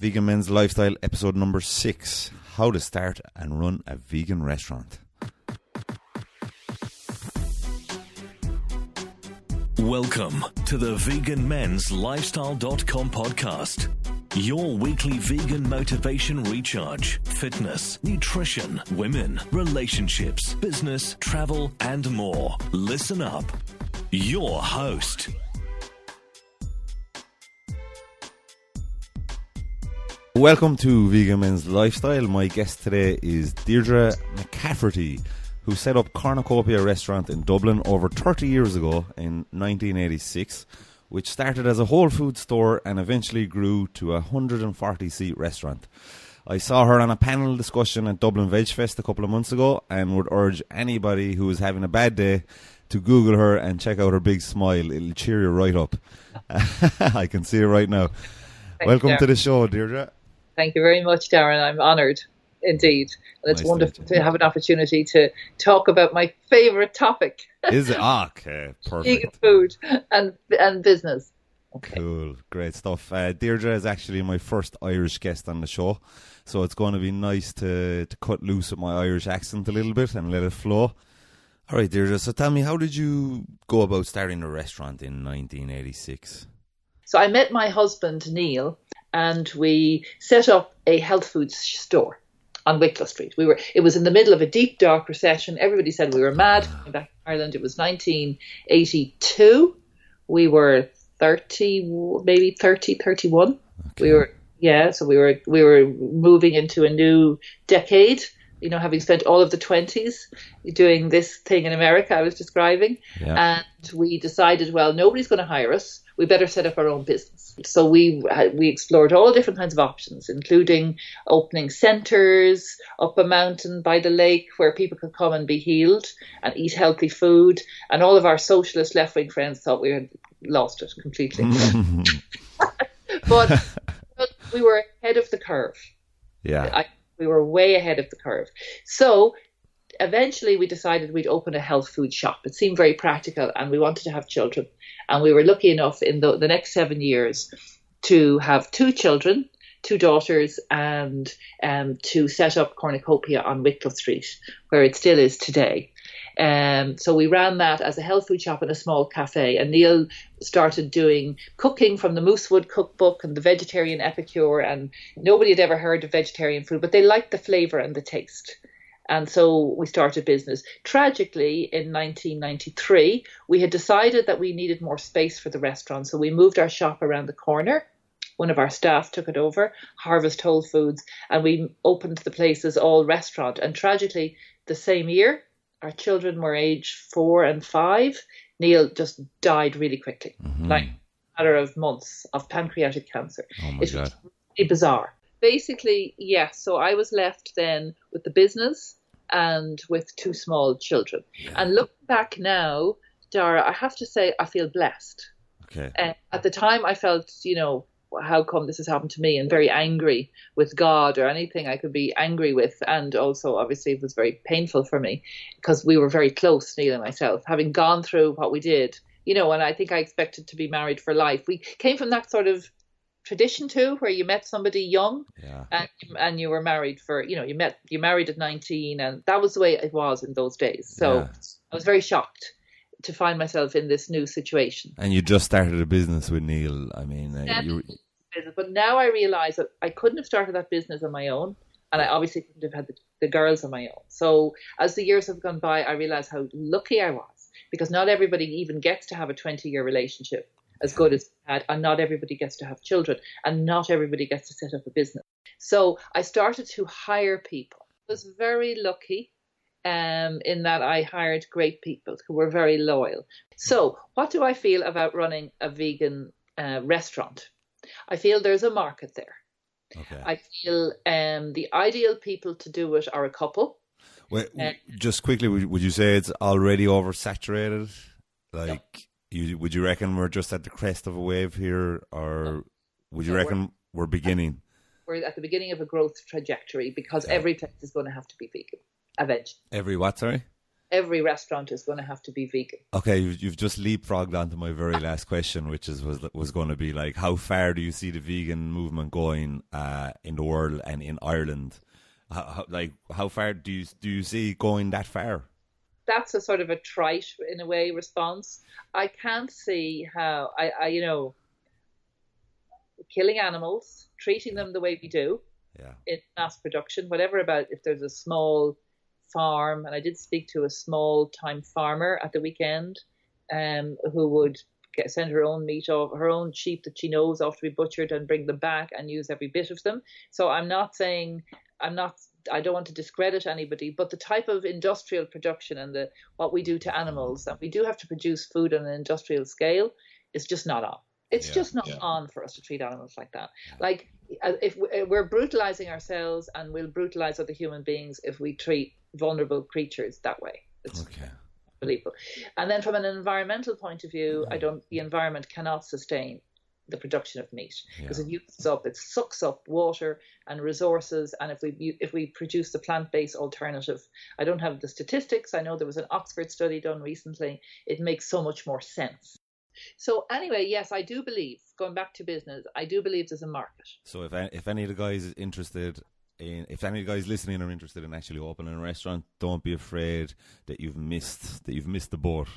Vegan Men's Lifestyle, episode number 6. How to start and run a vegan restaurant. Welcome to the veganmenslifestyle.com podcast. Your weekly vegan motivation recharge, fitness, nutrition, women, relationships, business, travel, and more. Listen up. Your host. Welcome to Vegan Men's Lifestyle. My guest today is Deirdre McCafferty, who set up Cornucopia restaurant in Dublin over 30 years ago in 1986, which started as a Whole Foods store and eventually grew to a 140-seat restaurant. I saw her on a panel discussion at Dublin Veg Fest a couple of months ago and would urge anybody who is having a bad day to Google her and check out her big smile. It'll cheer you right up. I can see it right now. Welcome to the show, Deirdre. Thank you very much, Darren. I'm honoured, indeed. And it's wonderful to have an opportunity to talk about my favourite topic. Is it? Okay, perfect. Vegan food and business. Okay. Cool, great stuff. Deirdre is actually my first Irish guest on the show, so it's going to be nice to cut loose with my Irish accent a little bit and let it flow. All right, Deirdre, so tell me, how did you go about starting a restaurant in 1986? So I met my husband, Neil, and we set up a health foods store on Wicklow Street. It was in the middle of a deep, dark recession. Everybody said we were mad. Back in Ireland, it was 1982. We were 30, maybe 30, 31. Okay. So we were moving into a new decade. You know, having spent all of the 20s doing this thing in America I was describing. Yeah. And we decided, well, nobody's going to hire us. We better set up our own business. So we explored all different kinds of options, including opening centres up a mountain by the lake where people could come and be healed and eat healthy food. And all of our socialist left-wing friends thought we had lost it completely. but we were ahead of the curve. Yeah. We were way ahead of the curve. So eventually we decided we'd open a health food shop. It seemed very practical and we wanted to have children. And we were lucky enough in the next 7 years to have 2 children, 2 daughters, and to set up Cornucopia on Wicklow Street, where it still is today. So we ran that as a health food shop and a small cafe. And Neil started doing cooking from the Moosewood cookbook and the Vegetarian Epicure. And nobody had ever heard of vegetarian food, but they liked the flavour and the taste. And so we started business. Tragically, in 1993, we had decided that we needed more space for the restaurant. So we moved our shop around the corner. One of our staff took it over, Harvest Whole Foods, and we opened the place as all restaurant. And tragically, the same year, our children were aged 4 and 5. Neil just died really quickly, like a matter of months, of pancreatic cancer. Oh my God. Was really bizarre. Basically, yes. So I was left then with the business and with 2 small children. Yeah. And looking back now, Dara, I have to say I feel blessed. Okay. At the time, I felt, how come this has happened to me, and very angry with God or anything I could be angry with. And also, obviously, it was very painful for me because we were very close, Neil and myself, having gone through what we did, and I think I expected to be married for life. We came from that sort of tradition too, where you met somebody young, and you were married for, you married at 19, and that was the way it was in those days. So I was very shocked to find myself in this new situation. And you just started a business with Neil. I mean, but now I realise that I couldn't have started that business on my own, and I obviously couldn't have had the girls on my own. So as the years have gone by, I realised how lucky I was, because not everybody even gets to have a 20-year relationship as good as I had, and not everybody gets to have children, and not everybody gets to set up a business. So I started to hire people. I was very lucky in that I hired great people who were very loyal. So what do I feel about running a vegan restaurant? I feel there's a market there. Okay. I feel the ideal people to do it are a couple. Wait, just quickly, would you say it's already oversaturated? Would you reckon we're just at the crest of a wave here, or would you reckon we're beginning? We're at the beginning of a growth trajectory, because every place is going to have to be vegan eventually. Every what, sorry? every restaurant is going to have to be vegan. Okay, you've just leapfrogged onto my very last question, which was going to be like, how far do you see the vegan movement going in the world and in Ireland? How far do you see going that far? That's a sort of a trite, in a way, response. I can't see how killing animals, treating them the way we do in mass production, whatever about if there's a small farm, and I did speak to a small time farmer at the weekend who would send her own meat off, her own sheep that she knows off to be butchered and bring them back and use every bit of them. So I don't want to discredit anybody, but the type of industrial production and what we do to animals, and we do have to produce food on an industrial scale, is just not on. It's just not on for us to treat animals like that. Like, if we're brutalizing ourselves, and we'll brutalize other human beings if we treat vulnerable creatures that way. It's unbelievable. And then from an environmental point of view, the environment cannot sustain the production of meat, because it sucks up water and resources. And if we produce the plant-based alternative, I don't have the statistics. I know there was an Oxford study done recently. It makes so much more sense. So anyway, yes, I do believe, going back to business, I do believe there's a market. So if any of the guys if any of the guys listening are interested in actually opening a restaurant, don't be afraid that you've missed the boat.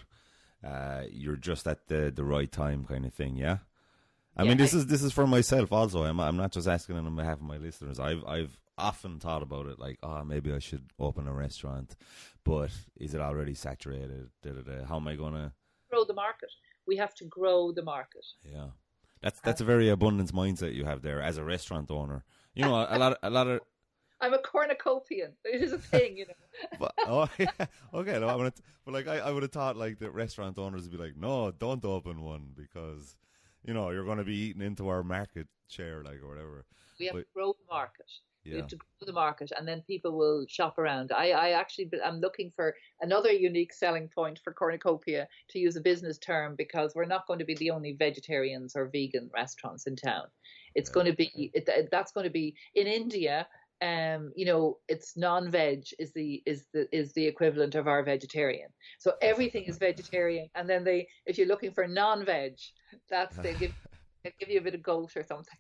You're just at the right time, kind of thing. Yeah. I mean, this is for myself also. I'm not just asking on behalf of my listeners. I've often thought about it, like, maybe I should open a restaurant, but is it already saturated? How am I gonna grow the market? We have to grow the market. Yeah, that's a very abundance mindset you have there as a restaurant owner. You know, a lot of. I'm a cornucopian. It is a thing, you know. But, okay. No, I would have thought like the restaurant owners would be like, no, don't open one because, you know, you're going to be eating into our market share, like, or whatever. We have to grow the market. Yeah. We have to grow the market, and then people will shop around. I'm looking for another unique selling point for cornucopia, to use a business term, because we're not going to be the only vegetarians or vegan restaurants in town. It's going to be that's going to be in India. It's non-veg is the equivalent of our vegetarian. So everything is vegetarian, and then if you're looking for non-veg, they give you a bit of goat or something.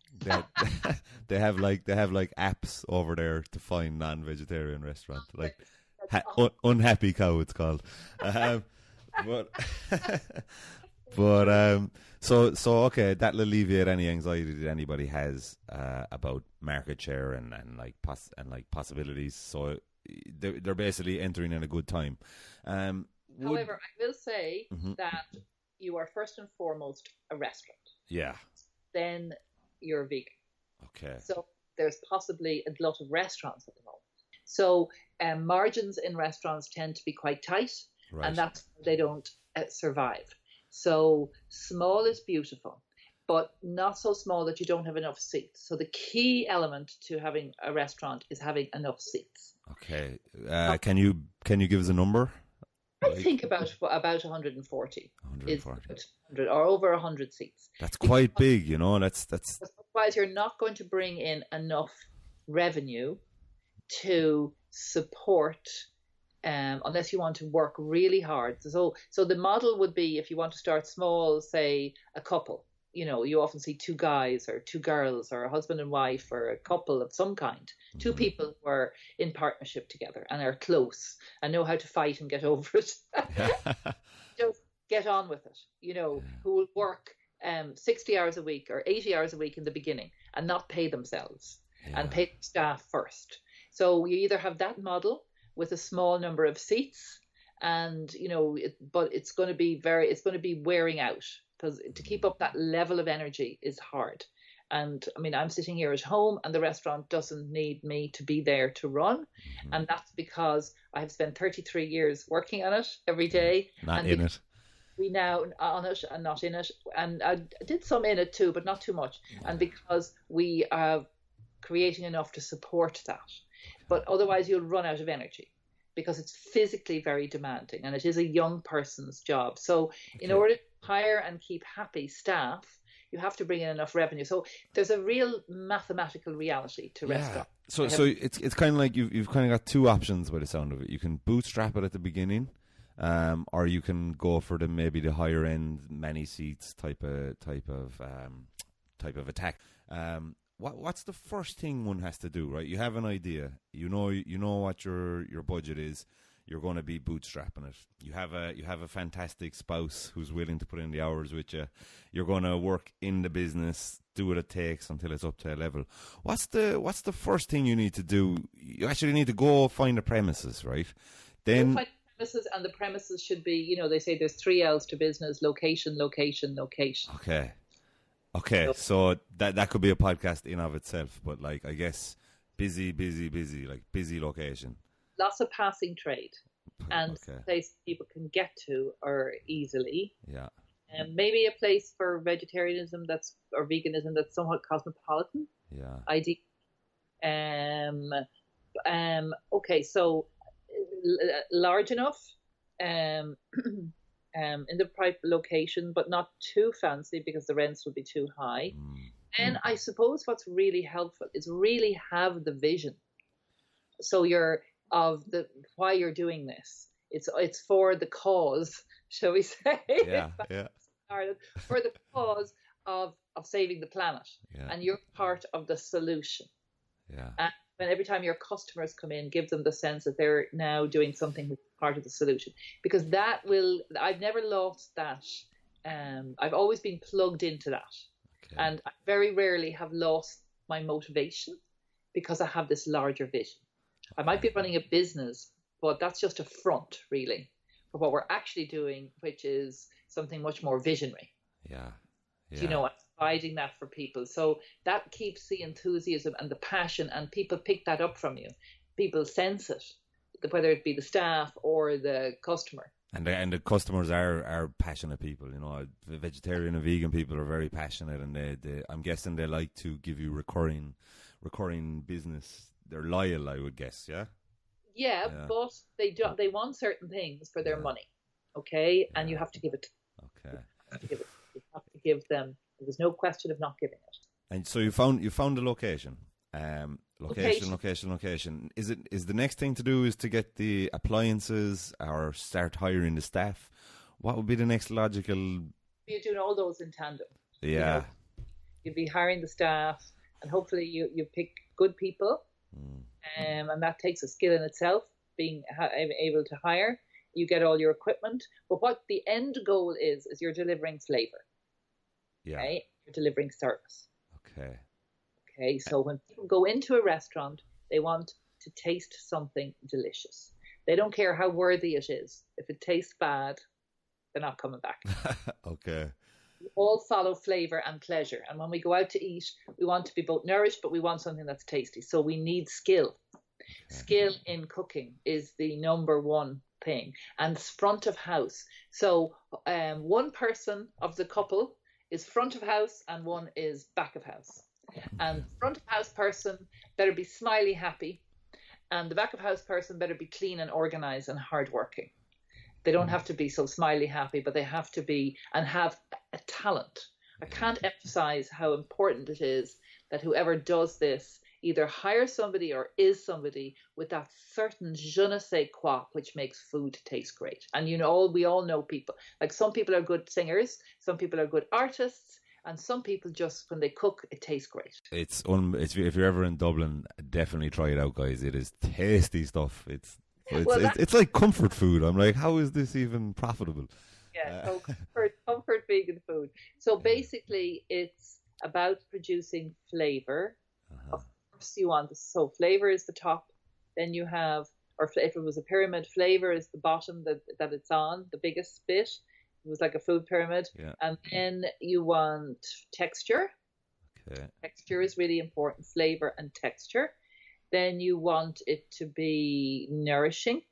They have like apps over there to find non-vegetarian restaurant, like Unhappy Cow it's called. So okay, that'll alleviate any anxiety that anybody has about market share and possibilities. So they're basically entering in a good time. However, I will say that you are first and foremost a restaurant. Yeah. Then you're vegan. Okay. So there's possibly a lot of restaurants at the moment. So margins in restaurants tend to be quite tight, and that's why they don't survive. So small is beautiful, but not so small that you don't have enough seats. So the key element to having a restaurant is having enough seats. Okay. Can you give us a number? I think about 140. 140. Or over 100 seats. That's quite big, you know. That's. Otherwise, you're not going to bring in enough revenue to support. Unless you want to work really hard. So the model would be, if you want to start small, say a couple, you know, you often see two guys or two girls or a husband and wife or a couple of some kind, two people who are in partnership together and are close and know how to fight and get over it. Just get on with it, you know, who will work 60 hours a week or 80 hours a week in the beginning and not pay themselves and pay staff first. So you either have that model with a small number of seats, and but it's going to be wearing out, because to keep up that level of energy is hard. And I mean, I'm sitting here at home, and the restaurant doesn't need me to be there to run, and that's because I have spent 33 years working on it every day. We now on it and not in it, and I did some in it too, but not too much. And because we are creating enough to support that. But otherwise you'll run out of energy, because it's physically very demanding, and it is a young person's job. So in order to hire and keep happy staff, you have to bring in enough revenue. So there's a real mathematical reality to restaurants. So it's kind of like you've kind of got two options by the sound of it. You can bootstrap it at the beginning, or you can go for maybe the higher end, many seats type of attack. What's the first thing one has to do? Right, you have an idea. You know what your budget is. You're going to be bootstrapping it. You have a fantastic spouse who's willing to put in the hours with you. You're going to work in the business, do what it takes until it's up to a level. What's the first thing you need to do? You actually need to go find the premises, right? Then find the premises, and the premises should be, they say there's 3 L's to business: location, location, location. Okay. So that could be a podcast in of itself, but like, I guess busy, like busy location. Lots of passing trade, and a place people can get to or easily. Yeah. And maybe a place for vegetarianism or veganism that's somewhat cosmopolitan. Yeah. ID. Okay, so large enough, in the private location, but not too fancy because the rents will be too high. And I suppose what's really helpful is really have the vision. So why you're doing this. It's for the cause, shall we say? Yeah. For the cause of saving the planet, and you're part of the solution. Yeah. And every time your customers come in, give them the sense that they're now doing something that's part of the solution, because I've never lost that. I've always been plugged into that, and I very rarely have lost my motivation because I have this larger vision. I might be running a business, but that's just a front, really, for what we're actually doing, which is something much more visionary. Yeah. I'm providing that for people. So that keeps the enthusiasm and the passion, and people pick that up from you. People sense it, whether it be the staff or the customer. And the customers are passionate people. The vegetarian and vegan people are very passionate, and they I'm guessing they like to give you recurring business. They're loyal, I would guess. Yeah, but they want certain things for their money. Okay, and you have to give it. Okay. You have to give them. There's no question of not giving it. And so you found the location. Location. Is the next thing to do is to get the appliances or start hiring the staff? What would be the next logical? You're doing all those in tandem. Yeah. You'd be hiring the staff, and hopefully you pick good people. And that takes a skill in itself, being able to hire. You get all your equipment, but what the end goal is you're delivering flavor. Yeah. Okay? You're delivering service. Okay. So when people go into a restaurant, they want to taste something delicious. They don't care how worthy it is. If it tastes bad, they're not coming back. Okay. We all follow flavor and pleasure. And when we go out to eat, we want to be both nourished, but we want something that's tasty. So we need skill. Okay. Skill in cooking is the number one thing. And front of house. So one person of the couple is front of house and one is back of house. And front of house person better be smiley, happy. And the back of house person better be clean and organized and hardworking. They don't have to be so smiley happy, but they have to be and have a talent. I can't emphasize how important it is that whoever does this either hires somebody or is somebody with that certain je ne sais quoi, which makes food taste great. And we all know people. Like, some people are good singers, some people are good artists, and some people just, when they cook, it tastes great. If you're ever in Dublin, definitely try it out, guys. It is tasty stuff. It's like comfort food. I'm like, how is this even profitable? Yeah, so comfort vegan food. So basically, it's about producing flavor. Of course, so flavor is the top. Then you have, or if it was a pyramid, flavor is the bottom that it's on, the biggest bit. It was like a food pyramid. Yeah. And then you want texture. Okay. Texture is really important, flavor and texture. Then you want it to be nourishing.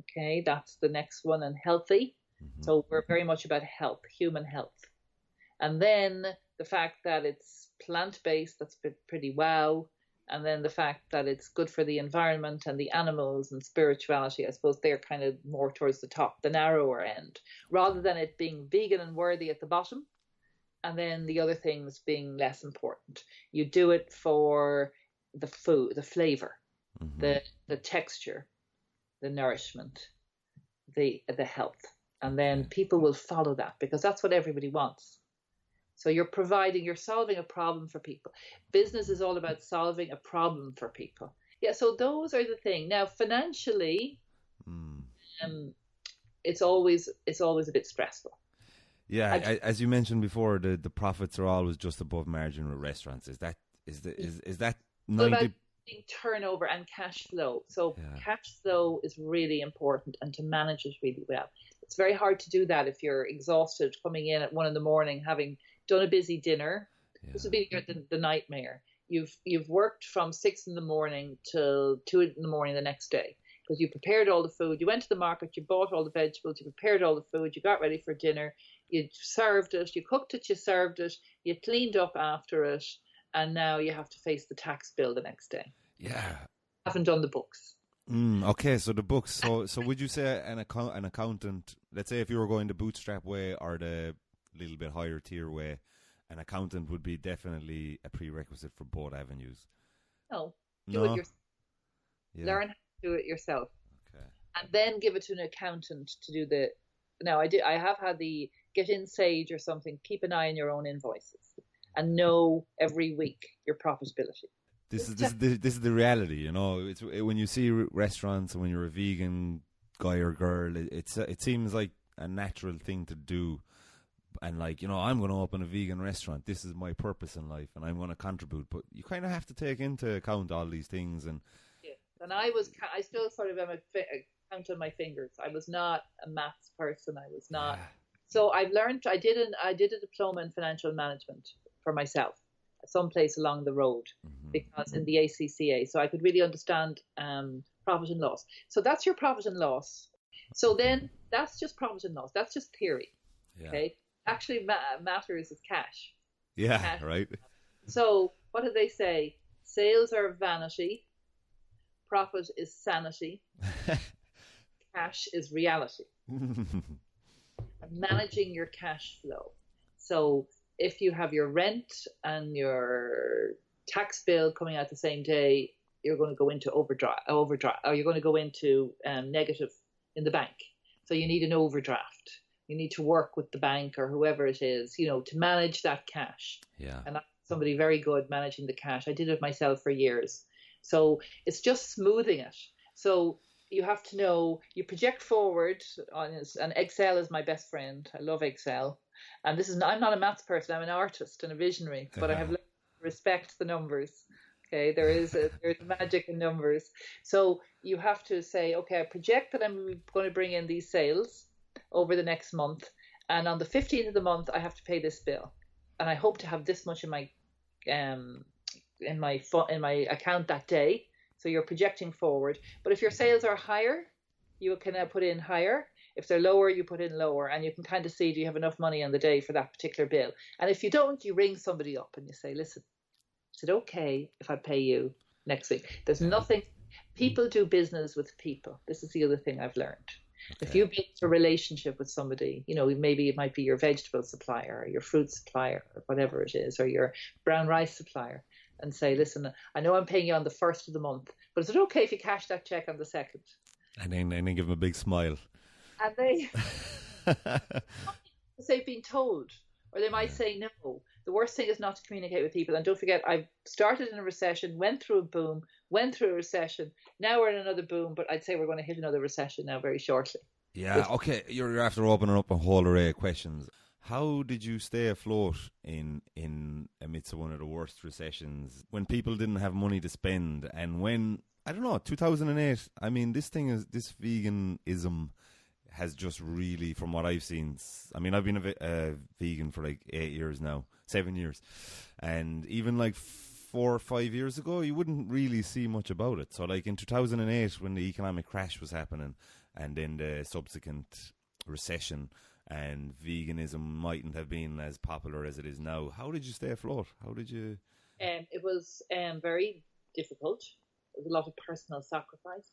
Okay, that's the next one, and healthy. Mm-hmm. So we're very much about health, human health. And then the fact that it's plant-based, that's pretty wow. And then the fact that it's good for the environment and the animals and spirituality, I suppose they're kind of more towards the top, the narrower end, rather than it being vegan and worthy at the bottom. And then the other things being less important. You do it for the food, the flavor, the texture, the nourishment, the health. And then people will follow that because that's what everybody wants. So you're solving a problem for people. Business is all about solving a problem for people. Yeah, so those are the things. Now, financially, it's always a bit stressful. Yeah, as you mentioned before, the profits are always just above margin with restaurants. Is that 90? Turnover and cash flow. So cash flow is really important, and to manage it really well. It's very hard to do that if you're exhausted, coming in at 1 a.m, having done a busy dinner. Yeah. This would be the nightmare. You've worked from 6 a.m. till 2 a.m. the next day because you prepared all the food. You went to the market, you bought all the vegetables, you prepared all the food, you got ready for dinner, you served it, you cooked it, you served it, you cleaned up after it, and now you have to face the tax bill the next day. Yeah. Haven't done the books. Okay, so the books. So would you say an accountant, let's say if you were going the bootstrap way or the little bit higher tier way, an accountant would be definitely a prerequisite for both avenues? No. Do it yourself. Yeah. Learn how to do it yourself. Okay. And then give it to an accountant to do the... Now, I have had the get in Sage or something, keep an eye on your own invoices and know every week your profitability. This is the reality, you know. It's when you see restaurants and when you're a vegan guy or girl, it seems like a natural thing to do. And like, you know, I'm going to open a vegan restaurant. This is my purpose in life, and I'm going to contribute. But you kind of have to take into account all these things. And and I still sort of am count on my fingers. I was not a maths person. I was not. Yeah. So I've learned. I did a diploma in financial management for myself, someplace along the road, because in the ACCA, so I could really understand profit and loss. So that's your profit and loss. So then that's just profit and loss. That's just theory. Yeah. Okay, actually matters is cash. Yeah, cash. Right. So what do they say? Sales are vanity. Profit is sanity. Cash is reality. Managing your cash flow. So if you have your rent and your tax bill coming out the same day, you're going to go into overdrive, or you're going to go into negative in the bank. So you need an overdraft. You need to work with the bank or whoever it is, you know, to manage that cash. Yeah. And I'm somebody very good managing the cash. I did it myself for years. So it's just smoothing it. So you have to know, you project forward on this, and Excel is my best friend. I love Excel. And I'm not a maths person, I'm an artist and a visionary, but I have learned to respect the numbers. Okay, there's magic in numbers. So you have to say, okay, I project that I'm going to bring in these sales over the next month, and on the 15th of the month I have to pay this bill, and I hope to have this much in my account that day. So you're projecting forward. But if your sales are higher, you can put in higher. If they're lower, you put in lower, and you can kind of see, do you have enough money on the day for that particular bill? And if you don't, you ring somebody up and you say, listen, is it okay if I pay you next week? There's nothing. People do business with people. This is the other thing I've learned. Okay. If you build a relationship with somebody, you know, maybe it might be your vegetable supplier or your fruit supplier or whatever it is, or your brown rice supplier, and say, listen, I know I'm paying you on the 1st of the month, but is it okay if you cash that check on the 2nd? And then give them a big smile. And they've been told, or they might say no. The worst thing is not to communicate with people. And don't forget, I started in a recession, went through a boom, went through a recession. Now we're in another boom, but I'd say we're going to hit another recession now very shortly. Yeah, okay. You're after opening up a whole array of questions. How did you stay afloat in amidst one of the worst recessions, when people didn't have money to spend, and when, I don't know, 2008, I mean, this veganism has just really, from what I've seen, I mean, I've been a vegan for like 7 years, and even like 4 or 5 years ago, you wouldn't really see much about it. So like in 2008, when the economic crash was happening, and then the subsequent recession, and veganism mightn't have been as popular as it is now, how did you stay afloat? How did you? It was very difficult. There was a lot of personal sacrifice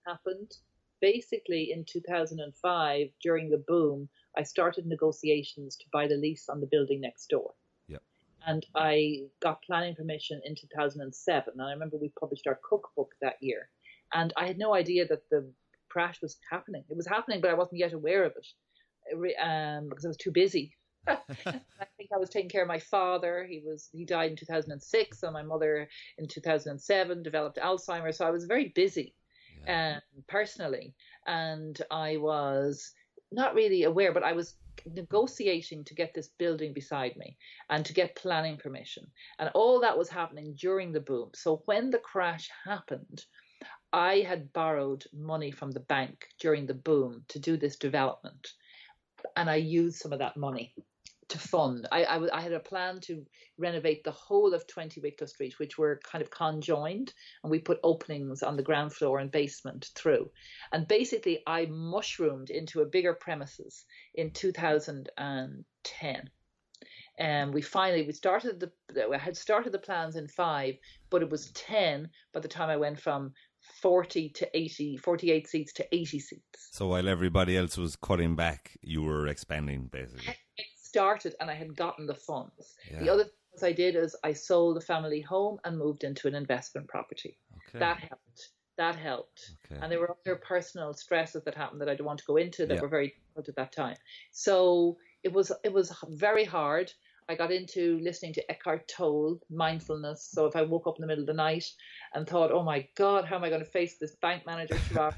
happened. Basically, in 2005, during the boom, I started negotiations to buy the lease on the building next door. Yep. And I got planning permission in 2007. And I remember we published our cookbook that year. And I had no idea that the crash was happening. It was happening, but I wasn't yet aware of it because I was too busy. I think I was taking care of my father. He died in 2006, and my mother in 2007 developed Alzheimer's. So I was very busy personally, and I was not really aware, but I was negotiating to get this building beside me and to get planning permission, and all that was happening during the boom. So when the crash happened, I had borrowed money from the bank during the boom to do this development, and I used some of that money to fund. I had a plan to renovate the whole of 20 Wicklow Street, which were kind of conjoined, and we put openings on the ground floor and basement through. And basically, I mushroomed into a bigger premises in 2010. And we had started the plans in 5, but it was 10 by the time I went from 48 seats to 80 seats. So while everybody else was cutting back, you were expanding, basically. I started and I had gotten the funds. Yeah. The other things I did is I sold the family home and moved into an investment property. Okay. That helped. Okay. And there were other personal stresses that happened that I don't want to go into that Yeah. were very difficult at that time. So it was very hard. I got into listening to Eckhart Tolle, mindfulness. So if I woke up in the middle of the night and thought, oh my God, how am I going to face this bank manager tomorrow?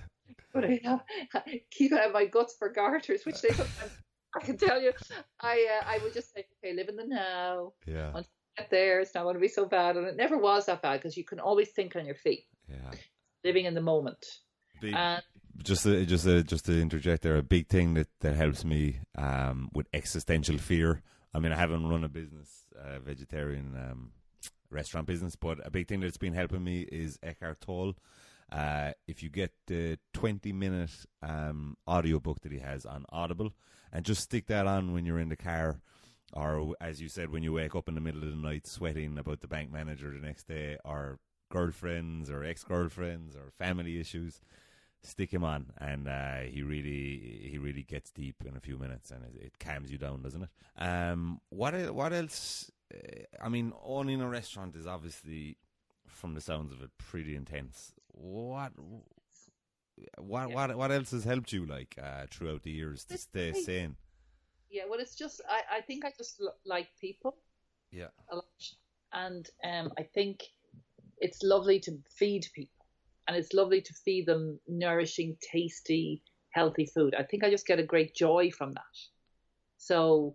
But I keep out my guts for garters, which they sometimes, I can tell you, I would just say, okay, live in the now. Yeah. Once you get there, it's not going to be so bad. And it never was that bad because you can always think on your feet. Yeah. Living in the moment. Just to interject there, a big thing that helps me with existential fear. I mean, I haven't run a business, vegetarian restaurant business, but a big thing that's been helping me is Eckhart Tolle. If you get the 20-minute audiobook that he has on Audible, and just stick that on when you're in the car, or as you said, when you wake up in the middle of the night sweating about the bank manager the next day, or girlfriends or ex-girlfriends or family issues, stick him on, and he really gets deep in a few minutes, and it calms you down, doesn't it? What else? I mean, owning a restaurant is obviously, from the sounds of it, pretty intense. What else has helped you throughout the years to stay sane? Yeah, well, it's just I think I just like people. Yeah. A lot, and I think it's lovely to feed people. And it's lovely to feed them nourishing, tasty, healthy food. I think I just get a great joy from that. So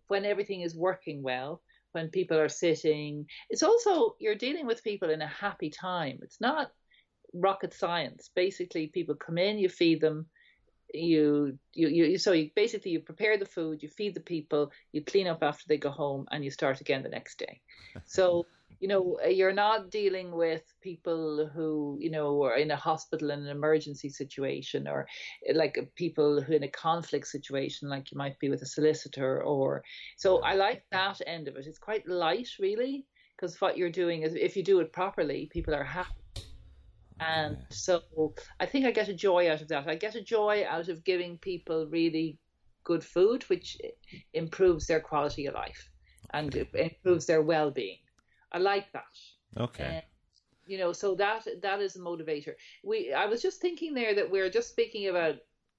when everything is working well, when people are sitting, it's also, you're dealing with people in a happy time. It's not rocket science. Basically, people come in, you feed them, you prepare the food, you feed the people, you clean up after they go home, and you start again the next day. So, you're not dealing with people who, are in a hospital in an emergency situation, or like people who in a conflict situation, like you might be with a solicitor, so I like that end of it. It's quite light, really, because what you're doing is, if you do it properly, people are happy. And so I think I get a joy out of that. I get a joy out of giving people really good food, which improves their quality of life and improves their well-being. I like that. Okay. So that is a motivator. I was just thinking there that we're just speaking about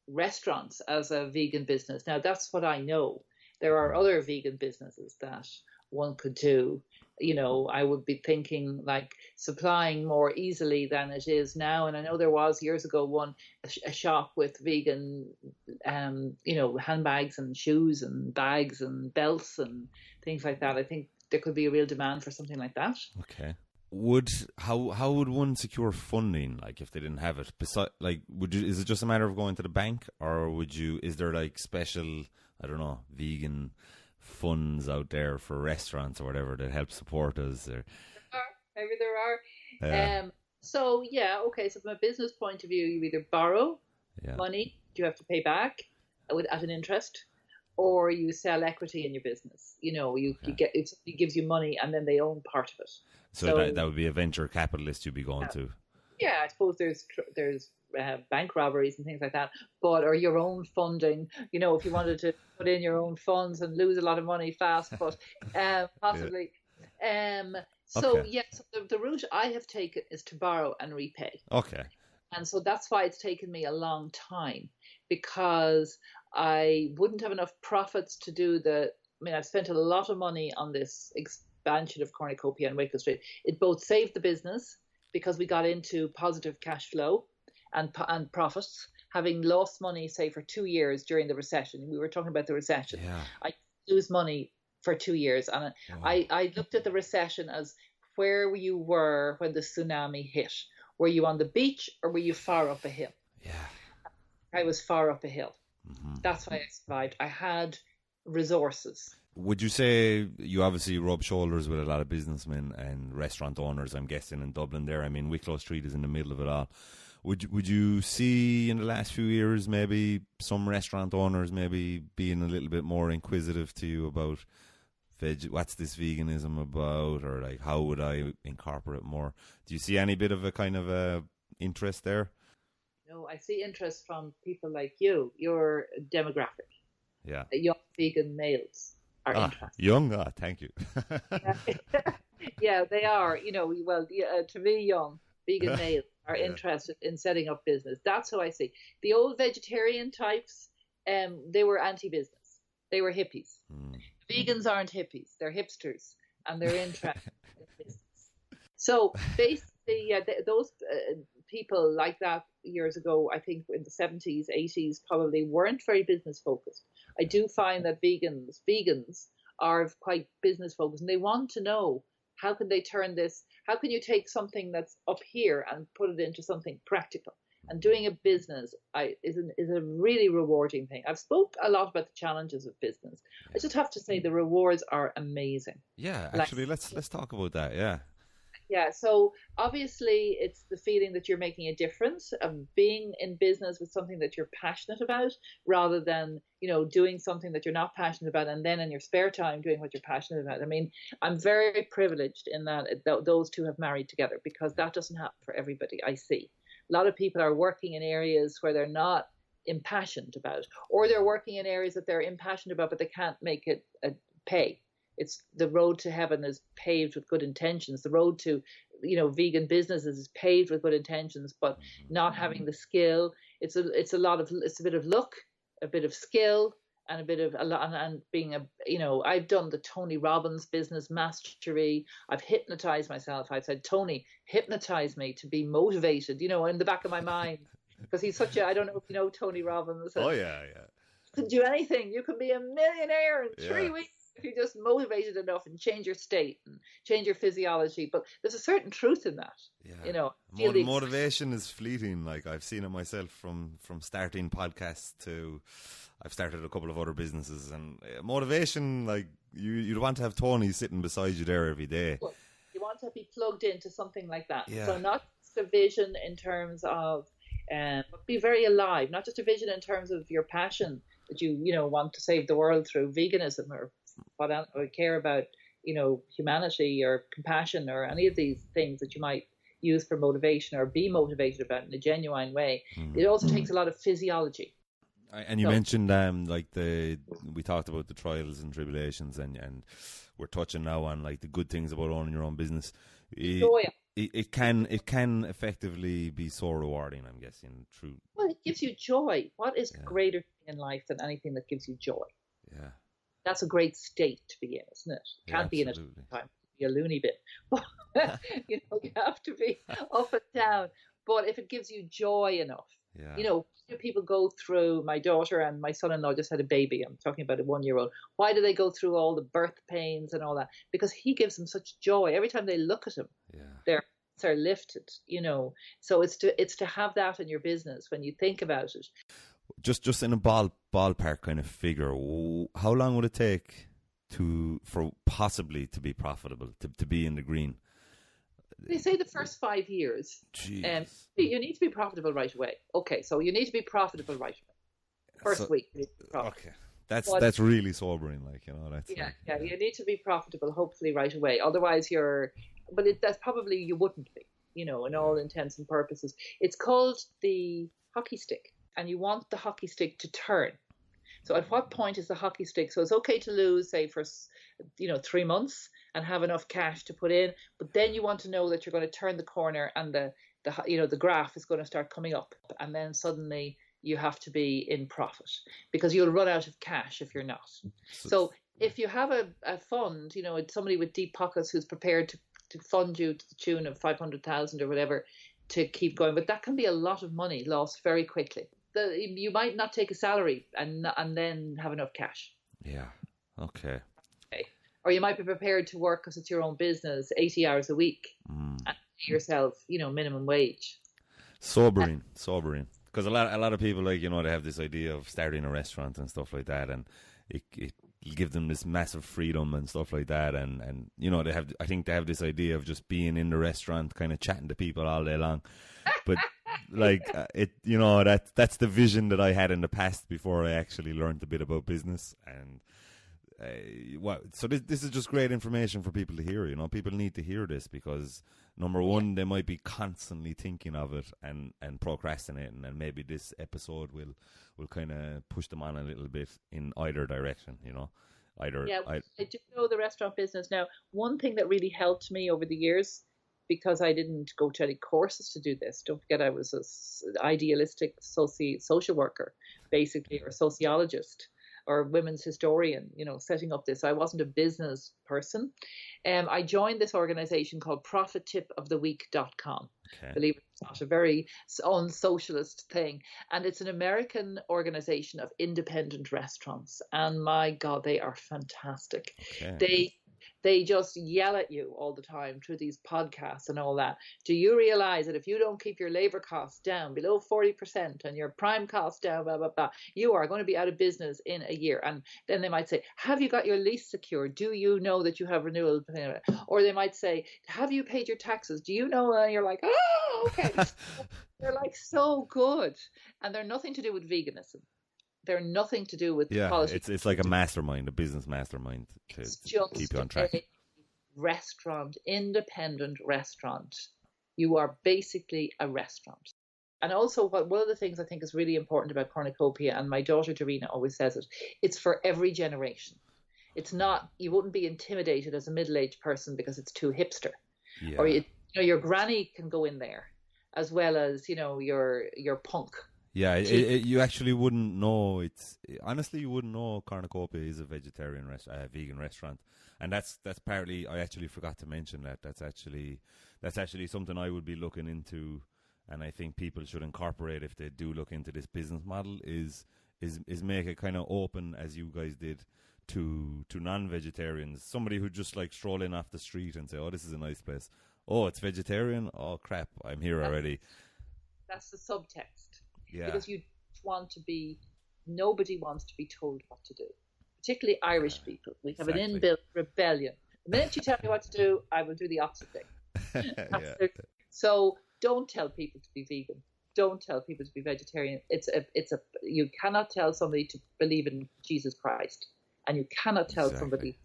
restaurants as a vegan business. Now, that's what I know. There are other vegan businesses that one could do. I would be thinking like supplying more easily than it is now. And I know there was years ago a shop with vegan, handbags and shoes and bags and belts and things like that. I think there could be a real demand for something like that. Okay. How would one secure funding? Like if they didn't have it, is it just a matter of going to the bank, or is there special, I don't know, vegan funds out there for restaurants or whatever that help support us? Or maybe there are. So from a business point of view, you either borrow money, you have to pay back at an interest, or you sell equity in your business. You get, it gives you money and then they own part of it. So that would be a venture capitalist you'd be going to. Yeah, I suppose there's bank robberies and things like that, or your own funding. If you wanted to put in your own funds and lose a lot of money fast, but possibly. So the route I have taken is to borrow and repay. Okay. And so that's why it's taken me a long time, because I wouldn't have enough profits to do I've spent a lot of money on this expansion of cornucopia and Wakefield Street. It both saved the business because we got into positive cash flow and profits, having lost money, say, for 2 years during the recession. We were talking about the recession. Yeah. I lose money for 2 years. And Wow. I looked at the recession as where you were when the tsunami hit. Were you on the beach or were you far up a hill? Yeah. I was far up a hill. Mm-hmm. That's why I survived. I had resources. Would you say you obviously rub shoulders with a lot of businessmen and restaurant owners, I'm guessing, in Dublin there? I mean, Wicklow Street is in the middle of it all. Would you see in the last few years maybe some restaurant owners maybe being a little bit more inquisitive to you about what's this veganism about, or like how would I incorporate more? Do you see any bit of a kind of a interest there? No, I see interest from people like you, your demographic. Yeah. Young vegan males are interested. Young? Thank you. Yeah, they are. To me, young vegan males are interested in setting up business. That's who I see. The old vegetarian types, they were anti-business. They were hippies. Vegans aren't hippies. They're hipsters, and they're interested in business. So basically, those people like that years ago, I think in the 70s, 80s, probably weren't very business focused. I do find that vegans are quite business focused, and they want to know, how can they turn this? How can you take something that's up here and put it into something practical? And doing a business is a really rewarding thing. I've spoke a lot about the challenges of business. I just have to say the rewards are amazing. Yeah, actually, let's talk about that. Yeah. Yeah, so obviously it's the feeling that you're making a difference, of being in business with something that you're passionate about, rather than, doing something that you're not passionate about and then in your spare time doing what you're passionate about. I mean, I'm very privileged in that those two have married together, because that doesn't happen for everybody, I see. A lot of people are working in areas where they're not impassioned about, or they're working in areas that they're impassioned about, but they can't make it pay. It's the road to heaven is paved with good intentions. The road to, vegan businesses is paved with good intentions, but not having the skill. It's a bit of luck, a bit of skill, and I've done the Tony Robbins business mastery. I've hypnotized myself. I've said, Tony, hypnotize me to be motivated, in the back of my mind, because he's I don't know if you know Tony Robbins. Oh yeah. You can do anything. You can be a millionaire in 3 weeks. If you're just motivated enough and change your state and change your physiology. But there's a certain truth in that. Yeah. Motivation is fleeting. Like, I've seen it myself from starting podcasts to I've started a couple of other businesses, and motivation, like, you'd want to have Tony sitting beside you there every day. You want to be plugged into something like that. Yeah. So not just a vision in terms of, but be very alive, not just a vision in terms of your passion that you want to save the world through veganism or what else, or care about, humanity or compassion or any of these things that you might use for motivation or be motivated about in a genuine way. It also takes a lot of physiology. And you mentioned we talked about the trials and tribulations, and we're touching now on like the good things about owning your own business. It can effectively be so rewarding, I'm guessing. True. Well, it gives you joy. What is greater in life than anything that gives you joy? Yeah. That's a great state to be in, isn't it? Can't be in it all the time. Be a loony bit. But, you have to be up and down. But if it gives you joy enough, people go through, my daughter and my son-in-law just had a baby. I'm talking about a 1-year-old. Why do they go through all the birth pains and all that? Because he gives them such joy. Every time they look at him, their hearts are lifted, So it's to have that in your business when you think about it. Just in a ballpark kind of figure, how long would it take for possibly to be profitable, to be in the green? They say the first 5 years. Jeez. You need to be profitable right away. Okay, so you need to be profitable right away. First week. You need to be profitable. Okay, that's really sobering. That's you need to be profitable hopefully right away. Otherwise, that's probably you wouldn't be. In all intents and purposes, it's called the hockey stick. And you want the hockey stick to turn. So at what point is the hockey stick? So it's okay to lose, say, for 3 months, and have enough cash to put in. But then you want to know that you're going to turn the corner and the graph is going to start coming up, and then suddenly you have to be in profit because you'll run out of cash if you're not. So if you have a fund, it's somebody with deep pockets who's prepared to fund you to the tune of 500,000 or whatever to keep going, but that can be a lot of money lost very quickly. You might not take a salary and then have enough cash. Yeah. Okay. Or you might be prepared to work because it's your own business, 80 hours a week, and pay yourself, minimum wage. Sobering. Because a lot of people, they have this idea of starting a restaurant and stuff like that, and it give them this massive freedom and stuff like that, and I think they have this idea of just being in the restaurant, kind of chatting to people all day long. But that's the vision that I had in the past before I actually learned a bit about business. And so this is just great information for people to hear. People need to hear this because, number one, they might be constantly thinking of it and procrastinating, and maybe this episode will kind of push them on a little bit in either direction. I do know the restaurant business now. One thing that really helped me over the years, because I didn't go to any courses to do this. Don't forget, I was an idealistic social worker, basically, or sociologist, or women's historian, setting up this. I wasn't a business person. I joined this organization called profittipoftheweek.com. Okay. Believe it or not, a very unsocialist thing. And it's an American organization of independent restaurants. And my God, they are fantastic. Okay. They just yell at you all the time through these podcasts and all that. Do you realize that if you don't keep your labor costs down below 40% and your prime costs down, blah, blah, blah, you are going to be out of business in a year? And then they might say, have you got your lease secured? Do you know that you have renewal? Or they might say, have you paid your taxes? Do you know? And you're like, oh, okay. They're like so good. And they're nothing to do with veganism. They're nothing to do with politics. It's like a mastermind, a business mastermind to keep you on track. Independent restaurant. You are basically a restaurant. And also, one of the things I think is really important about cornucopia, and my daughter Dorina always says it, it's for every generation. It's not, you wouldn't be intimidated as a middle-aged person because it's too hipster. Yeah. Or your granny can go in there as well as your punk. Yeah, you actually wouldn't know. Honestly, you wouldn't know Cornucopia is a vegetarian vegan restaurant, and that's partly. I actually forgot to mention that. That's actually something I would be looking into, and I think people should incorporate if they do look into this business model. Is make it kind of open as you guys did to non-vegetarians. Somebody who just like stroll in off the street and say, "Oh, this is a nice place. Oh, it's vegetarian. Oh, crap, I'm here already." That's the subtext. Yeah. Because nobody wants to be told what to do, particularly Irish people. We have an inbuilt rebellion. The minute you tell me what to do, I will do the opposite thing. Yeah. So don't tell people to be vegan. Don't tell people to be vegetarian. You cannot tell somebody to believe in Jesus Christ, and you cannot tell somebody.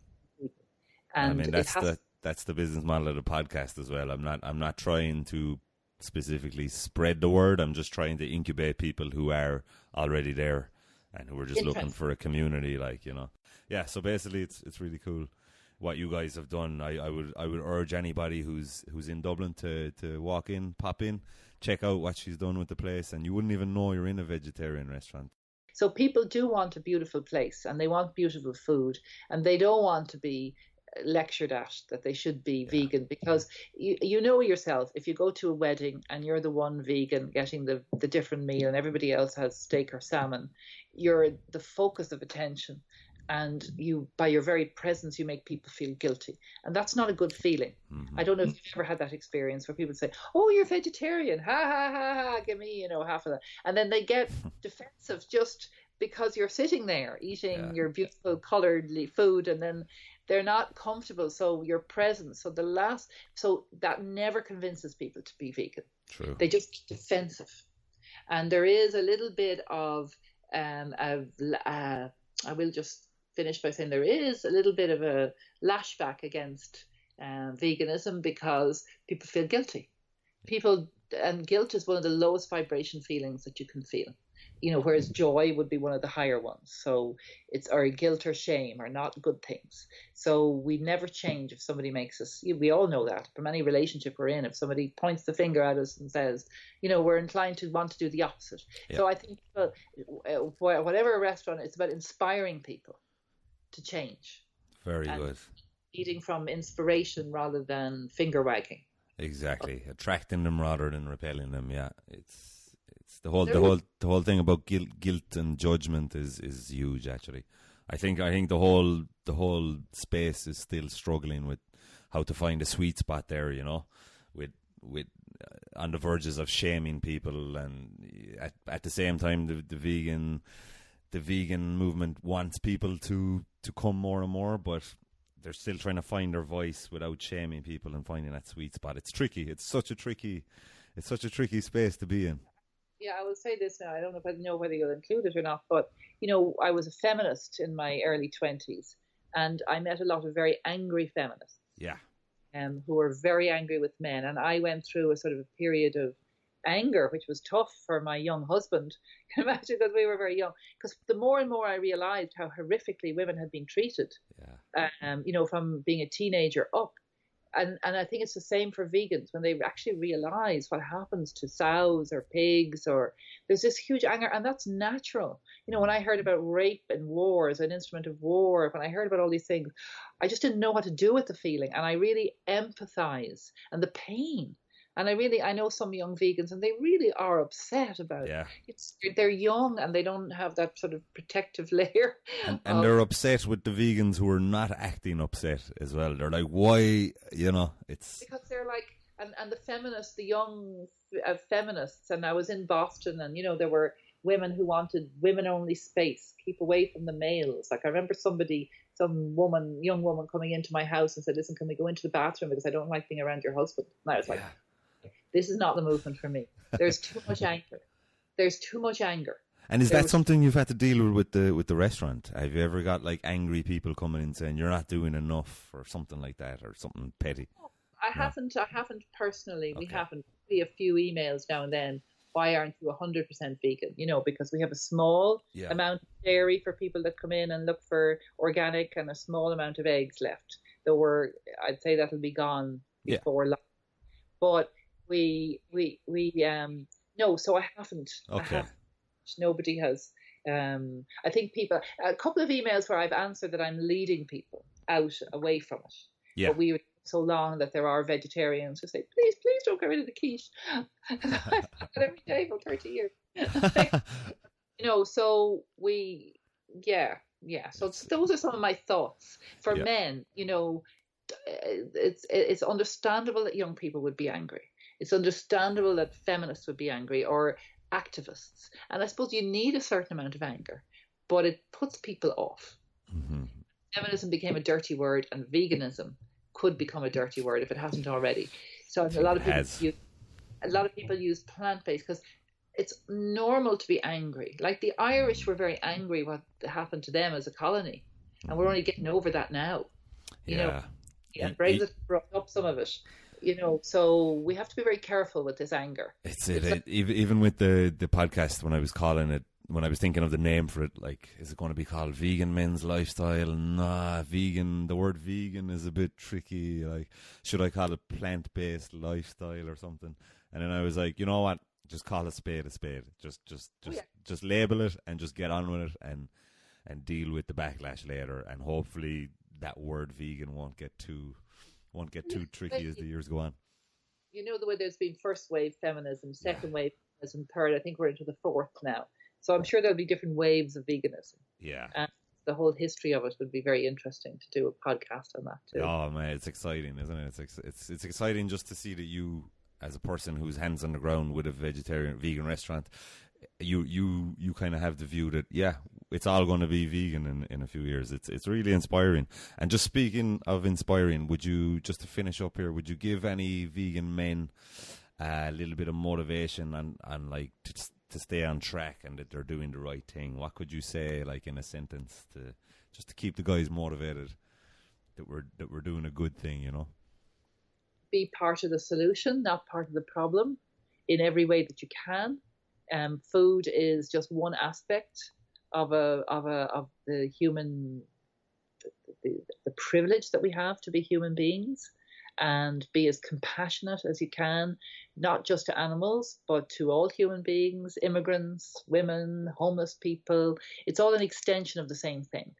And I mean, that's the business model of the podcast as well. I'm not trying to specifically spread the word. I'm just trying to incubate people who are already there and who are just looking for a community, Yeah, so basically it's really cool what you guys have done. I would urge anybody who's in Dublin to pop in, check out what she's done with the place, and you wouldn't even know you're in a vegetarian restaurant. So people do want a beautiful place, and they want beautiful food, and they don't want to be lectured at that they should be vegan, because you know yourself, if you go to a wedding and you're the one vegan getting the different meal and everybody else has steak or salmon, you're the focus of attention, and you, by your very presence, you make people feel guilty, and that's not a good feeling. Mm-hmm. I don't know if you've ever had that experience where people say, "Oh, you're vegetarian, ha ha ha ha, give me half of that," and then they get defensive just because you're sitting there eating your beautiful coloured food, and then they're not comfortable. So your presence, so that never convinces people to be vegan. True. They just get defensive, and there is a little bit of I will just finish by saying there is a little bit of a lashback against veganism because people feel guilty. And guilt is one of the lowest vibration feelings that you can feel. whereas joy would be one of the higher ones. So it's our guilt or shame are not good things. So we never change if somebody makes us, we all know that from any relationship we're in, if somebody points the finger at us and says, we're inclined to want to do the opposite. Yeah. So I think whatever restaurant, it's about inspiring people to change. Very good. Eating from inspiration rather than finger wagging. Exactly. Attracting them rather than repelling them. Yeah. It's the whole thing about guilt and judgment is huge, actually. I think the whole space is still struggling with how to find a sweet spot there, with on the verges of shaming people, and at the same time the vegan movement wants people to come more and more, but they're still trying to find their voice without shaming people and finding that sweet spot. It's tricky. It's such a tricky space to be in. Yeah, I will say this now. I don't know if I know whether you'll include it or not, but I was a feminist in my early 20s, and I met a lot of very angry feminists. Yeah. Who were very angry with men, and I went through a sort of a period of anger, which was tough for my young husband. Can you imagine, because we were very young? Because the more and more I realised how horrifically women had been treated, from being a teenager up. And I think it's the same for vegans when they actually realise what happens to sows or pigs, or there's this huge anger, and that's natural. When I heard about rape and war as an instrument of war, when I heard about all these things, I just didn't know what to do with the feeling, and I really empathise and the pain. And I know some young vegans, and they really are upset about it. They're young, and they don't have that sort of protective layer. And they're upset with the vegans who are not acting upset as well. They're like, why, it's... Because they're like, and the feminists, the young feminists, and I was in Boston, and, there were women who wanted women-only space, keep away from the males. Like, I remember some young woman coming into my house and said, listen, can we go into the bathroom because I don't like being around your husband? And I was like... This is not the movement for me. There's too much anger. And is that something you've had to deal with the restaurant? Have you ever got like angry people coming in saying you're not doing enough or something like that, or something petty? I haven't personally. Okay. We haven't. We have a few emails now and then. Why aren't you 100% vegan? Because we have a small amount of dairy for people that come in and look for organic, and a small amount of eggs left. I'd say that'll be gone before long. But no, so I haven't. Okay. Nobody has. I think a couple of emails where I've answered that I'm leading people away from it. Yeah. But we were so long that there are vegetarians who say, please don't get rid of the quiche. I've done it every day for 30 years. So so those are some of my thoughts. For men, it's understandable that young people would be angry. It's understandable that feminists would be angry, or activists. And I suppose you need a certain amount of anger, but it puts people off. Mm-hmm. Feminism became a dirty word, and veganism could become a dirty word if it hasn't already. So a lot of people use plant-based because it's normal to be angry. Like the Irish were very angry what happened to them as a colony, and we're only getting over that now. And Brexit brought up some of it. So we have to be very careful with this anger. Even with the podcast, when I was thinking of the name for it, like, is it going to be called Vegan Men's Lifestyle? Nah, the word vegan is a bit tricky. Like, should I call it plant-based lifestyle or something? And then I was like, you know what? Just call a spade a spade. Just label it and just get on with it and deal with the backlash later. And hopefully that word vegan won't get too tricky as the years go on. The way there's been first wave feminism, second wave feminism, third. I think we're into the fourth now. So I'm sure there'll be different waves of veganism. Yeah. And the whole history of it would be very interesting to do a podcast on that too. Oh man, it's exciting, isn't it? It's exciting just to see that you, as a person who's hands on the ground with a vegan restaurant, you kind of have the view that it's all going to be vegan in a few years. It's really inspiring. And just speaking of inspiring, just to finish up here, would you give any vegan men a little bit of motivation and like to stay on track and that they're doing the right thing? What could you say, like in a sentence, to keep the guys motivated that we're doing a good thing? Be part of the solution, not part of the problem, in every way that you can. Food is just one aspect of the human, the privilege that we have to be human beings, and be as compassionate as you can, not just to animals, but to all human beings, immigrants, women, homeless people. It's all an extension of the same thing.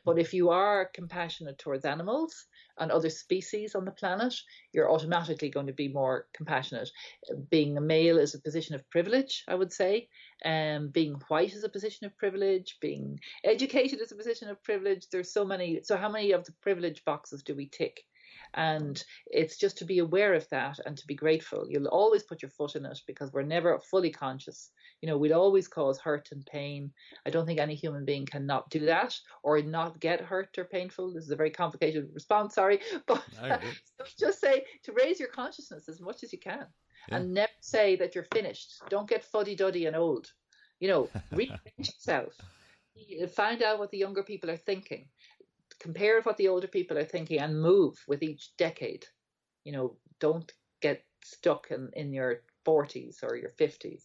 But if you are compassionate towards animals and other species on the planet, you're automatically going to be more compassionate. Being a male is a position of privilege, I would say. Being white is a position of privilege. Being educated is a position of privilege. There's so many. So how many of the privilege boxes do we tick? And it's just to be aware of that and to be grateful. You'll always put your foot in it because we're never fully conscious. We'll always cause hurt and pain. I don't think any human being can not do that or not get hurt or painful. This is a very complicated response, sorry. But just say to raise your consciousness as much as you can, and never say that you're finished. Don't get fuddy-duddy and old. Reinvent yourself. Find out what the younger people are thinking. Compare what the older people are thinking and move with each decade. Don't get stuck in your 40s or your 50s.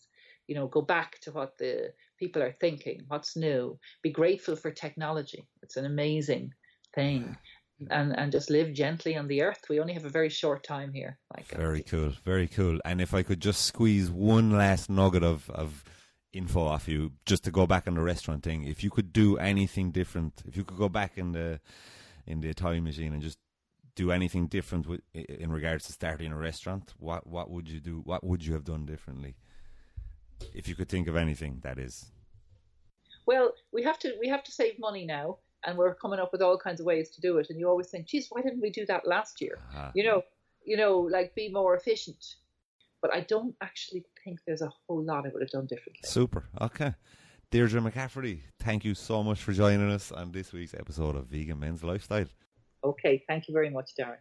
Go back to what the people are thinking, what's new. Be grateful for technology. It's an amazing thing. And just live gently on the earth. We only have a very short time here. Very cool, very cool. And if I could just squeeze one last nugget of info off you, just to go back on the restaurant thing. If you could do anything different, if you could go back in the time machine and just do anything different in regards to starting a restaurant, what would you do? What would you have done differently? If you could think of anything, that is. Well, we have to save money now, and we're coming up with all kinds of ways to do it. And you always think, geez, why didn't we do that last year? Be more efficient. But I don't actually think there's a whole lot I would have done differently. Super. Okay. Deirdre McCafferty, thank you so much for joining us on this week's episode of Vegan Men's Lifestyle. Okay. Thank you very much, Darren.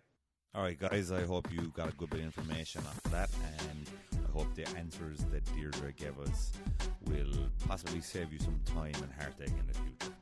All right, guys. I hope you got a good bit of information after that. And I hope the answers that Deirdre gave us will possibly save you some time and heartache in the future.